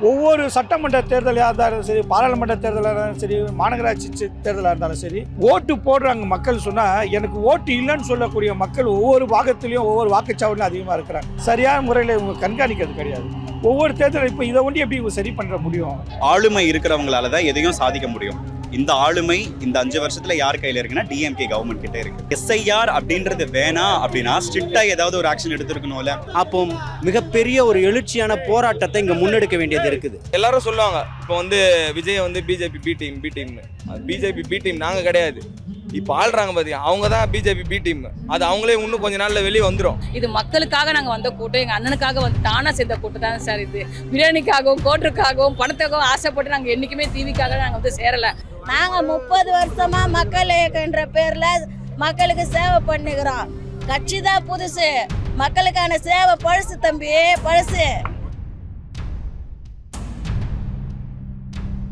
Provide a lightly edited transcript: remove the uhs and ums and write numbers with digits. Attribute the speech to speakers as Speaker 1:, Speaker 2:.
Speaker 1: ஒவ்வொரு சட்டமன்ற தேர்தலாக இருந்தாலும் சரி, பாராளுமன்ற தேர்தலாக இருந்தாலும் சரி, மாநகராட்சி தேர்தலாக இருந்தாலும் சரி, ஓட்டு போடுறாங்க மக்கள் சொன்னால் எனக்கு ஓட்டு இல்லைன்னு சொல்லக்கூடிய மக்கள் ஒவ்வொரு பாகத்திலையும் ஒவ்வொரு வாக்குச்சாவடியும் அதிகமாக இருக்கிறாங்க. சரியான முறையில் இவங்க கண்காணிக்கிறது கிடையாது. ஒவ்வொரு தேர்தலும் இப்போ இதை ஒண்டி எப்படி இவங்க சரி பண்ணுற முடியும்?
Speaker 2: ஆளுமை இருக்கிறவங்களால தான் எதையும் சாதிக்க முடியும். இந்த ஆளுமை இந்த 5 வருஷத்துல யார் கையில இருக்குன்னா டிஎம்கே கவர்மெண்ட் கிட்ட இருக்கு. எஸ்ஐஆர் அப்படின்றது வேணாம் அப்படின்னா ஸ்ட்ரிக்டா ஏதாவது ஒரு ஆக்ஷன் எடுத்துருக்கணும்ல.
Speaker 3: அப்போ மிகப்பெரிய ஒரு எழுச்சியான போராட்டத்தை இங்க முன்னெடுக்க வேண்டியது இருக்குது.
Speaker 4: எல்லாரும் சொல்லுவாங்க இப்போ Vijay BJP B team. BJP B team நாங்க கிடையாது. இப்போ ஆள்றாங்க பாத்தீங்க, அவங்க தான் பிஜேபி பி டீம். அது அவங்களே இன்னும் கொஞ்ச நாள்ல வெளியே வந்துடும்.
Speaker 5: இது மக்களுக்காக நாங்க வந்த கூட்டம், எங்க அண்ணனுக்காக தானா சேர்ந்த கூட்டம் தான் சார். இது பிரியாணிக்காகவும் கோட்டுக்காகவும் பணத்துக்காகவும் ஆசைப்பட்டு நாங்க என்னைக்குமே டிவிக்காக நாங்க சேரல.
Speaker 6: நாங்க 30 வருஷமா மக்கள் இயக்கன்ற பேர்ல மக்களுக்கு சேவை பண்ணுகிறோம். கட்சி தான் புதுசு, மக்களுக்கான சேவை பழசு தம்பி, பழசு.